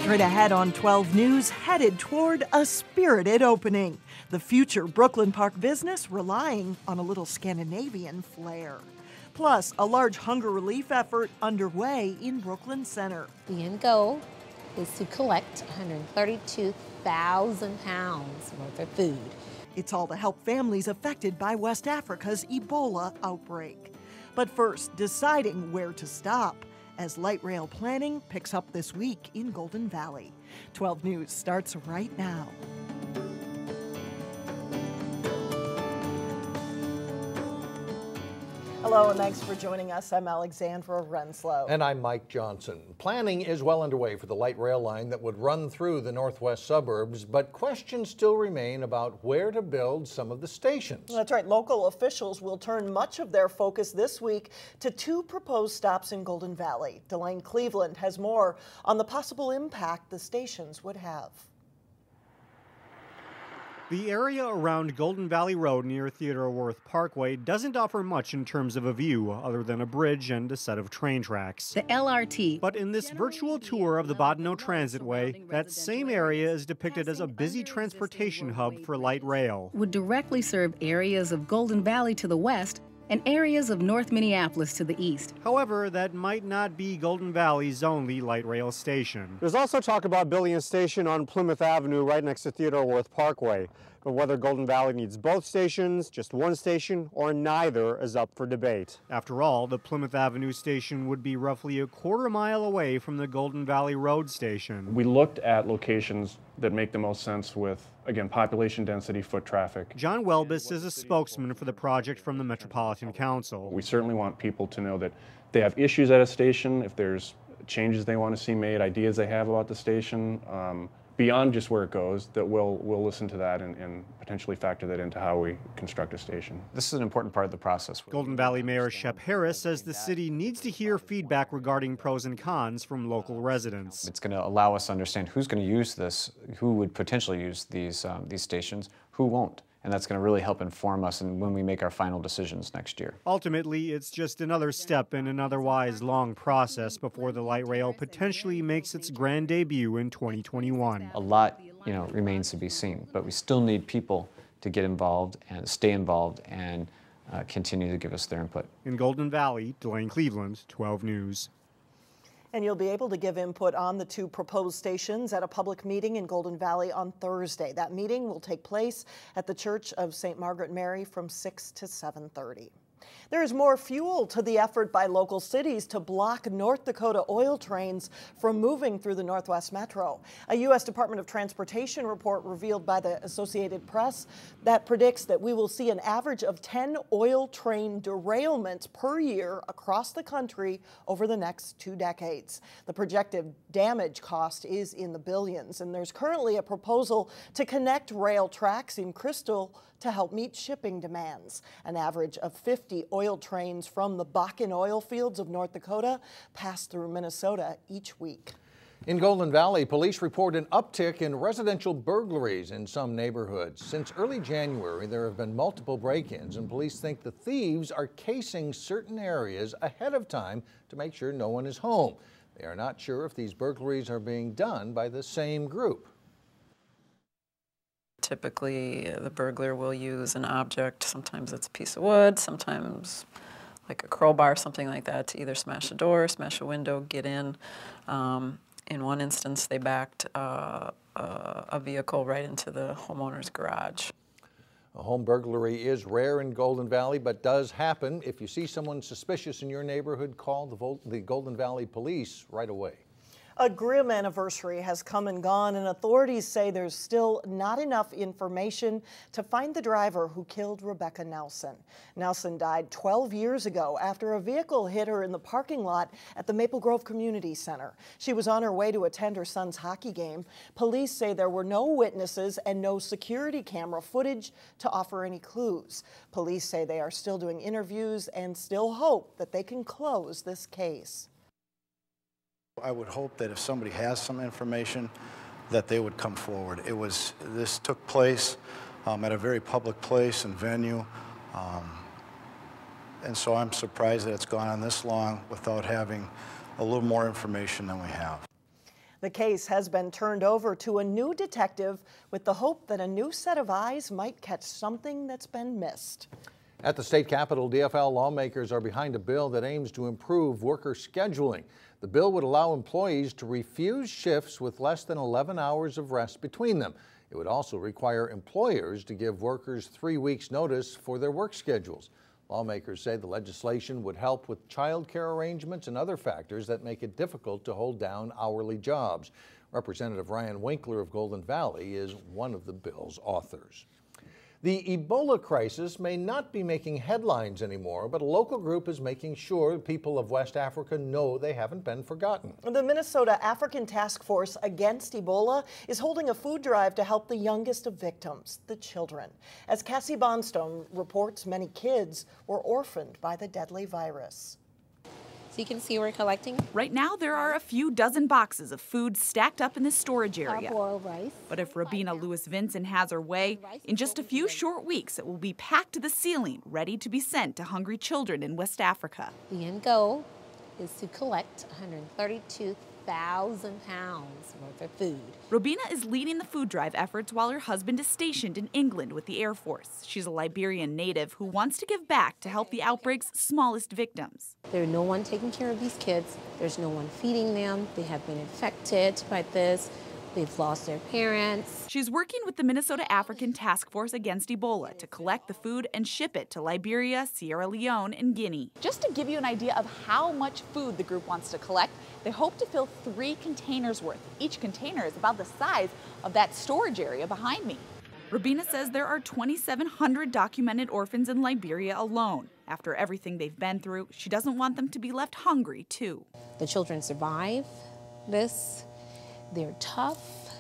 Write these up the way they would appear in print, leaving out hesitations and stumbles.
Straight ahead on 12 News, headed toward a spirited opening. The future Brooklyn Park business relying on a little Scandinavian flair. Plus, a large hunger relief effort underway in Brooklyn Center. The end goal is to collect 132,000 pounds worth of food. It's all to help families affected by West Africa's Ebola outbreak. But first, deciding where to stop as light rail planning picks up this week in Golden Valley. 12 News starts right now. Hello and thanks for joining us. I'm Alexandra Renslow. And I'm Mike Johnson. Planning is well underway for the light rail line that would run through the northwest suburbs, but questions still remain about where to build some of the stations. That's right. Local officials will turn much of their focus this week to two proposed stops in Golden Valley. Blaine Cleveland has more on the possible impact the stations would have. The area around Golden Valley Road near Theodore Wirth Parkway doesn't offer much in terms of a view other than a bridge and a set of train tracks. The LRT. But in this virtual tour of the Bodeno Transitway, that same area is depicted as a busy transportation hub for light rail. Would directly serve areas of Golden Valley to the west and areas of North Minneapolis to the east. However, that might not be Golden Valley's only light rail station. There's also talk about building a station on Plymouth Avenue right next to Theodore Wirth Parkway. But whether Golden Valley needs both stations, just one station, or neither is up for debate. After all, the Plymouth Avenue station would be roughly a quarter mile away from the Golden Valley Road station. We looked at locations that make the most sense with, again, population density, foot traffic. John Welbus is a spokesman for the project from the Metropolitan Council. We certainly want people to know that they have issues at a station, if there's changes they want to see made, ideas they have about the station, beyond just where it goes, that we'll listen to that and potentially factor that into how we construct a station. This is an important part of the process. Golden Valley Mayor Shep Harris says the city needs to hear feedback regarding pros and cons from local residents. It's going to allow us to understand who's going to use this, who would potentially use these stations, who won't. And that's going to really help inform us when we make our final decisions next year. Ultimately, it's just another step in an otherwise long process before the light rail potentially makes its grand debut in 2021. A lot, remains to be seen, but we still need people to get involved and stay involved and continue to give us their input. In Golden Valley, Blaine Cleveland, 12 News. And you'll be able to give input on the two proposed stations at a public meeting in Golden Valley on Thursday. That meeting will take place at the Church of St. Margaret Mary from 6 to 7:30. There is more fuel to the effort by local cities to block North Dakota oil trains from moving through the Northwest Metro. A U.S. Department of Transportation report revealed by the Associated Press that predicts that we will see an average of 10 oil train derailments per year across the country over the next 2 decades. The projected damage cost is in the billions, and there's currently a proposal to connect rail tracks in Crystal to help meet shipping demands. An average of 50 oil trains from the Bakken oil fields of North Dakota pass through Minnesota each week. In Golden Valley, police report an uptick in residential burglaries in some neighborhoods. Since early January, there have been multiple break-ins, and police think the thieves are casing certain areas ahead of time to make sure no one is home. They are not sure if these burglaries are being done by the same group. Typically, the burglar will use an object. Sometimes it's a piece of wood, sometimes like a crowbar, something like that, to either smash a door, smash a window, get in. In one instance, they backed a vehicle right into the homeowner's garage. A home burglary is rare in Golden Valley, but does happen. If you see someone suspicious in your neighborhood, call the Golden Valley Police right away. A grim anniversary has come and gone, and authorities say there's still not enough information to find the driver who killed Rebecca Nelson. Nelson died 12 years ago after a vehicle hit her in the parking lot at the Maple Grove Community Center. She was on her way to attend her son's hockey game. Police say there were no witnesses and no security camera footage to offer any clues. Police say they are still doing interviews and still hope that they can close this case. I would hope that if somebody has some information, that they would come forward. This took place at a very public place and venue, and so I'm surprised that it's gone on this long without having a little more information than we have. The case has been turned over to a new detective with the hope that a new set of eyes might catch something that's been missed. At the state capitol, DFL lawmakers are behind a bill that aims to improve worker scheduling. The bill would allow employees to refuse shifts with less than 11 hours of rest between them. It would also require employers to give workers 3 weeks' notice for their work schedules. Lawmakers say the legislation would help with child care arrangements and other factors that make it difficult to hold down hourly jobs. Representative Ryan Winkler of Golden Valley is one of the bill's authors. The Ebola crisis may not be making headlines anymore, but a local group is making sure people of West Africa know they haven't been forgotten. The Minnesota African Task Force Against Ebola is holding a food drive to help the youngest of victims, the children. As Cassie Bonstone reports, many kids were orphaned by the deadly virus. So you can see we're collecting. Right now, there are a few dozen boxes of food stacked up in the storage area. Boiled rice. But if Robina Lewis-Vincent has her way, in just a few short weeks, it will be packed to the ceiling, ready to be sent to hungry children in West Africa. The end goal is to collect 132,000 pounds worth of food. Robina is leading the food drive efforts while her husband is stationed in England with the Air Force. She's a Liberian native who wants to give back to help the outbreak's smallest victims. There's no one taking care of these kids. There's no one feeding them. They have been infected by this. They've lost their parents. She's working with the Minnesota African Task Force Against Ebola to collect the food and ship it to Liberia, Sierra Leone, and Guinea. Just to give you an idea of how much food the group wants to collect, they hope to fill 3 containers worth. Each container is about the size of that storage area behind me. Robina says there are 2,700 documented orphans in Liberia alone. After everything they've been through, she doesn't want them to be left hungry, too. The children survive this. They're tough,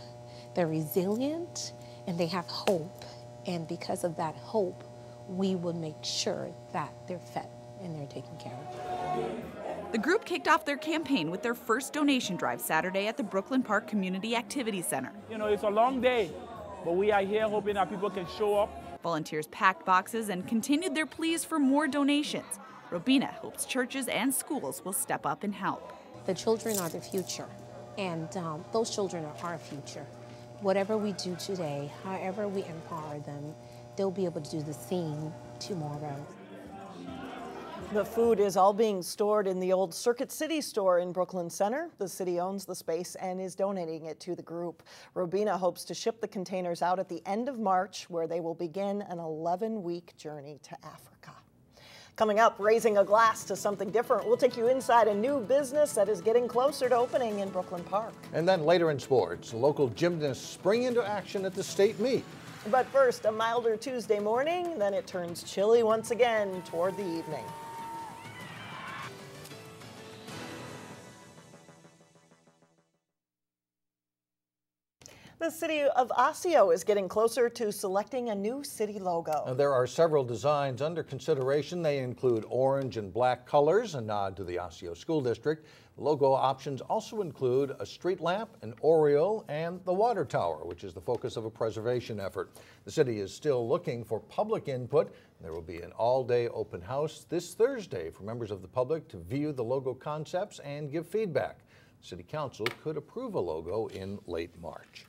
they're resilient, and they have hope. And because of that hope, we will make sure that they're fed and they're taken care of. The group kicked off their campaign with their first donation drive Saturday at the Brooklyn Park Community Activity Center. You know, it's a long day, but we are here hoping that people can show up. Volunteers packed boxes and continued their pleas for more donations. Robina hopes churches and schools will step up and help. The children are the future. And those children are our future. Whatever we do today, however we empower them, they'll be able to do the same tomorrow. The food is all being stored in the old Circuit City store in Brooklyn Center. The city owns the space and is donating it to the group. Robina hopes to ship the containers out at the end of March, where they will begin an 11-week journey to Africa. Coming up, raising a glass to something different. We'll take you inside a new business that is getting closer to opening in Brooklyn Park. And then later in sports, local gymnasts spring into action at the state meet. But first, a milder Tuesday morning, then it turns chilly once again toward the evening. The city of Osseo is getting closer to selecting a new city logo. There are several designs under consideration. They include orange and black colors, a nod to the Osseo School District. The logo options also include a street lamp, an Oriole, and the water tower, which is the focus of a preservation effort. The city is still looking for public input. There will be an all-day open house this Thursday for members of the public to view the logo concepts and give feedback. City Council could approve a logo in late March.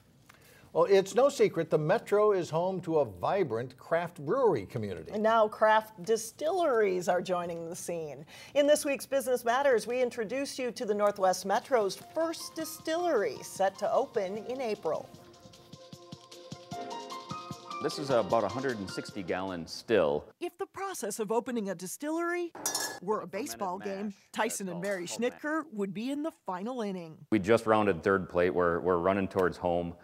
Well, it's no secret the Metro is home to a vibrant craft brewery community. And now craft distilleries are joining the scene. In this week's Business Matters, we introduce you to the Northwest Metro's first distillery, set to open in April. This is about 160-gallon still. If the process of opening a distillery were a baseball game, Tyson and Mary Schnitker would be in the final inning. We just rounded third plate. We're running towards home.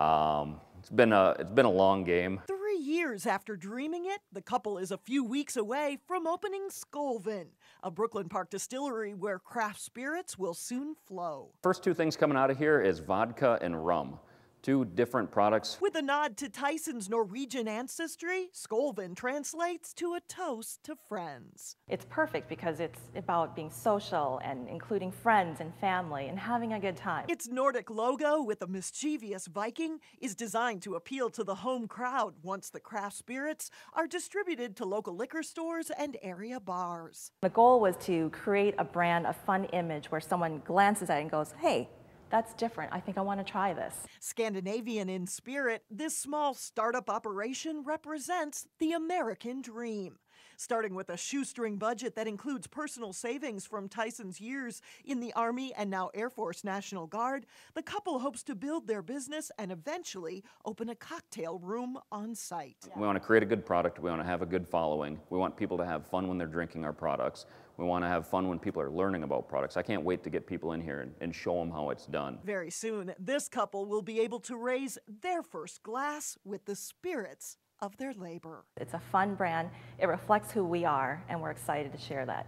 It's been a long game. 3 years after dreaming it, the couple is a few weeks away from opening Skaalvenn, a Brooklyn Park distillery where craft spirits will soon flow. First 2 things coming out of here is vodka and rum. 2 different products. With a nod to Tyson's Norwegian ancestry, Skaalvenn translates to a toast to friends. It's perfect because it's about being social and including friends and family and having a good time. Its Nordic logo with a mischievous Viking is designed to appeal to the home crowd once the craft spirits are distributed to local liquor stores and area bars. The goal was to create a brand, a fun image where someone glances at it and goes, hey, that's different. I think I want to try this. Scandinavian in spirit, this small startup operation represents the American dream. Starting with a shoestring budget that includes personal savings from Tyson's years in the Army and now Air Force National Guard, the couple hopes to build their business and eventually open a cocktail room on site. We want to create a good product. We want to have a good following. We want people to have fun when they're drinking our products. We want to have fun when people are learning about products. I can't wait to get people in here and show them how it's done. Very soon, this couple will be able to raise their first glass with the spirits of their labor. It's a fun brand. It reflects who we are, and we're excited to share that.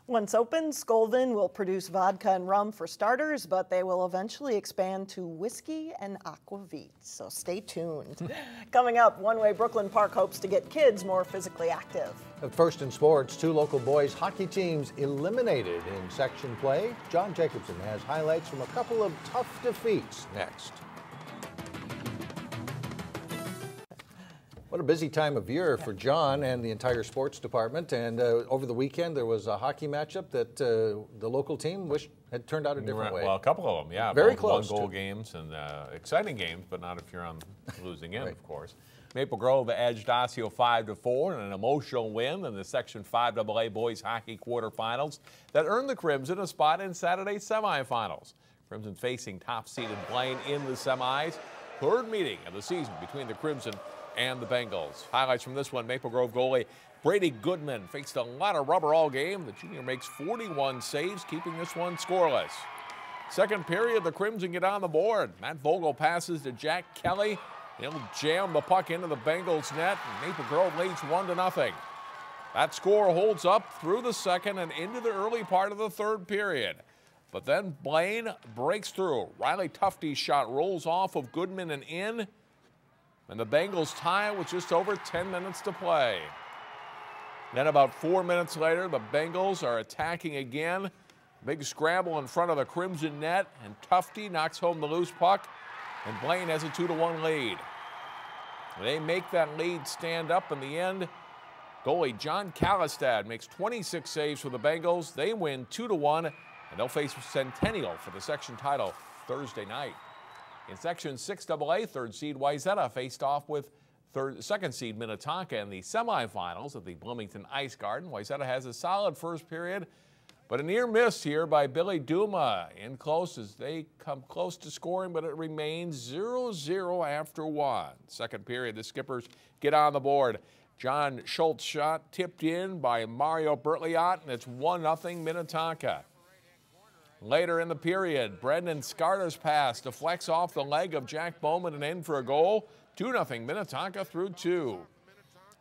Once open, Skaalvenn will produce vodka and rum for starters, but they will eventually expand to whiskey and aquavit, so stay tuned. Coming up, One Way Brooklyn Park hopes to get kids more physically active. At first in sports, 2 local boys hockey teams eliminated in section play. John Jacobson has highlights from a couple of tough defeats next. What a busy time of year for John and the entire sports department. And over the weekend, there was a hockey matchup that the local team wished had turned out a different way. Well, a couple of them, yeah. Very close. One-goal games and exciting games, but not if you're on the losing end, of course. Maple Grove edged Osseo 5-4 in an emotional win in the Section 5AA boys hockey quarterfinals that earned the Crimson a spot in Saturday's semifinals. Crimson facing top-seeded Blaine in the semis. Third meeting of the season between the Crimson and the Bengals. Highlights from this one, Maple Grove goalie Brady Goodman faced a lot of rubber all game. The junior makes 41 saves, keeping this one scoreless. Second period, the Crimson get on the board. Matt Vogel passes to Jack Kelly. He'll jam the puck into the Bengals net, and Maple Grove leads 1-0. That score holds up through the second and into the early part of the third period. But then Blaine breaks through. Riley Tufte's shot rolls off of Goodman and in. And the Bengals tie it with just over 10 minutes to play. Then about 4 minutes later, the Bengals are attacking again. Big scramble in front of the Crimson net, and Tufte knocks home the loose puck, and Blaine has a 2-1 lead. They make that lead stand up in the end. Goalie John Kalistad makes 26 saves for the Bengals. They win 2-1, and they'll face Centennial for the section title Thursday night. In Section 6AA, third seed Wayzata faced off with second seed Minnetonka in the semifinals at the Bloomington Ice Garden. Wayzata has a solid first period, but a near miss here by Billy Duma. In close as they come close to scoring, but it remains 0-0 after 1. Second period, the Skippers get on the board. John Schultz shot tipped in by Mario Bertliot, and it's 1-0 Minnetonka. Later in the period, Brendan Scarta's pass deflects off the leg of Jack Bowman and in for a goal. 2-0 Minnetonka through 2.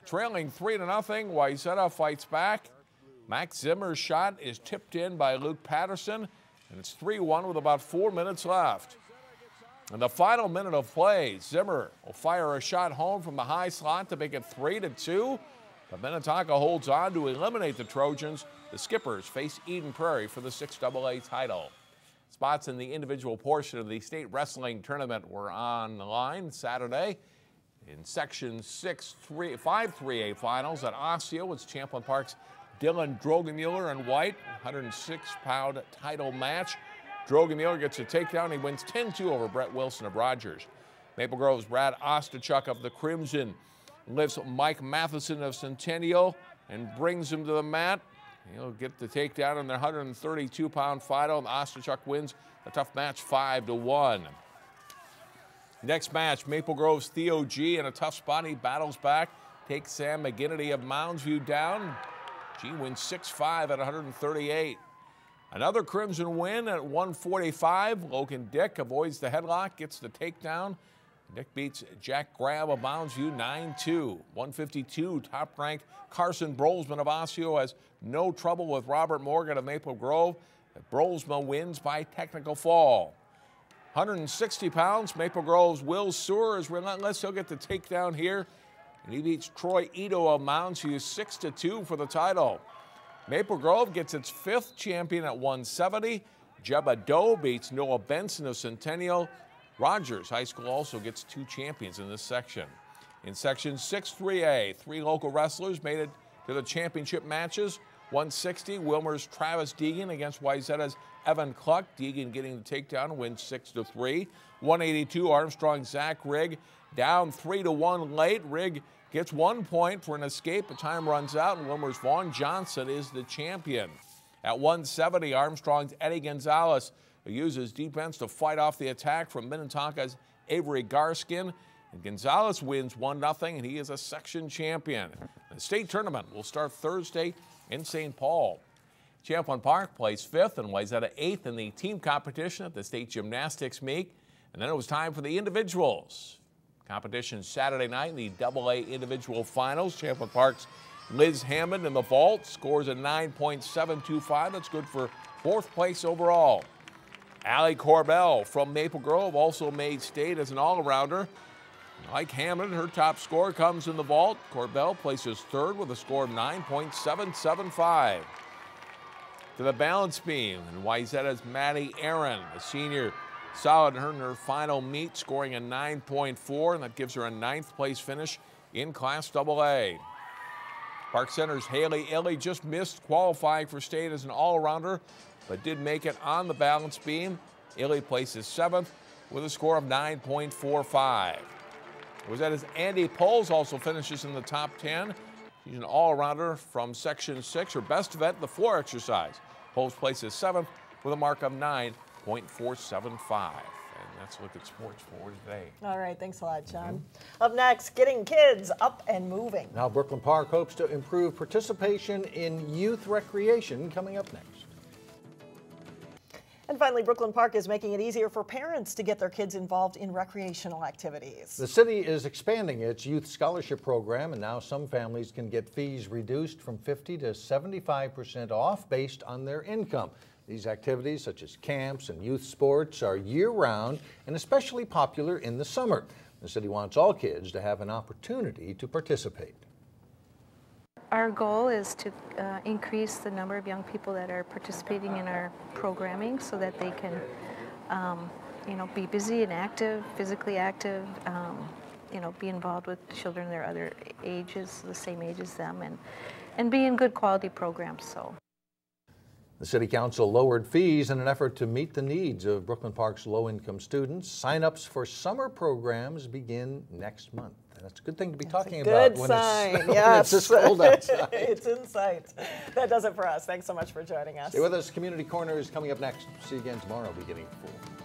Trailing 3-0, Wayzata fights back. Max Zimmer's shot is tipped in by Luke Patterson, and it's 3-1 with about 4 minutes left. In the final minute of play, Zimmer will fire a shot home from the high slot to make it 3-2. But Minnetonka holds on to eliminate the Trojans. The Skippers face Eden Prairie for the 6AA title. Spots in the individual portion of the state wrestling tournament were on the line Saturday. In Section 5-3A finals at Osseo, it's Champlin Park's Dylan Drogemuller and White, 106-pound title match. Drogemuller gets a takedown. He wins 10-2 over Brett Wilson of Rogers. Maple Grove's Brad Ostachuk of the Crimson lifts Mike Matheson of Centennial and brings him to the mat. He'll get the takedown in their 132-pound final, and Ostachuk wins a tough match 5-1. Next match, Maple Grove's Theo G in a tough spot. He battles back, takes Sam McGinnity of Moundsview down. G wins 6-5 at 138. Another Crimson win at 145. Logan Dick avoids the headlock, gets the takedown. Dick beats Jack Graham of Moundsview 9-2. 152, top-ranked Carson Brolsman of Osseo has no trouble with Robert Morgan of Maple Grove. Brolsman wins by technical fall. 160 pounds, Maple Grove's Will Sewer is relentless. He'll get the takedown here. And he beats Troy Ito of Moundsview 6-2 for the title. Maple Grove gets its 5th champion at 170. Jebba Doe beats Noah Benson of Centennial. Rogers High School also gets 2 champions in this section. In Section 6-3A, 3 local wrestlers made it to the championship matches. 160, Wilmer's Travis Deegan against Wayzata's Evan Cluck. Deegan getting the takedown, wins 6-3. 182, Armstrong Zach Rigg down 3-1 late. Rigg gets 1 point for an escape. The time runs out, and Wilmer's Vaughn Johnson is the champion. At 170, Armstrong's Eddie Gonzalez, who uses defense to fight off the attack from Minnetonka's Avery Garskin. And Gonzalez wins 1-0, and he is a section champion. The state tournament will start Thursday in St. Paul. Champlain Park placed 5th and Wayzata 8th in the team competition at the state gymnastics meet. And then it was time for the individuals. Competition Saturday night in the AA individual finals. Champlain Park's Liz Hammond in the vault scores a 9.725. That's good for 4th place overall. Allie Corbell from Maple Grove also made state as an all-arounder. Like Hammond, her top score comes in the vault. Corbell places 3rd with a score of 9.775. To the balance beam, and Wayzata's Maddie Aaron, a senior, solid in her final meet, scoring a 9.4, and that gives her a 9th place finish in Class AA. Park Center's Haley Illy just missed qualifying for state as an all-arounder, but did make it on the balance beam. Illy places 7th with a score of 9.45. Wayzata's Andy Poles also finishes in the top 10. She's an all-arounder from Section 6. Her best event, the floor exercise. Poles places 7th with a mark of 9.475. And that's a look at sports for today. All right, thanks a lot, John. Up next, getting kids up and moving. Now, Brooklyn Park hopes to improve participation in youth recreation coming up next. And finally, Brooklyn Park is making it easier for parents to get their kids involved in recreational activities. The city is expanding its youth scholarship program, and now some families can get fees reduced from 50 to 75% off based on their income. These activities, such as camps and youth sports, are year-round and especially popular in the summer. The city wants all kids to have an opportunity to participate. Our goal is to increase the number of young people that are participating in our programming so that they can, be busy and active, physically active, be involved with children their other ages, the same age as them, and be in good quality programs. So. The City Council lowered fees in an effort to meet the needs of Brooklyn Park's low-income students. Sign-ups for summer programs begin next month. That's a good thing to be talking about when it's this cold outside. It's in sight. That does it for us. Thanks so much for joining us. Stay with us. Community Corner is coming up next. See you again tomorrow beginning at 4.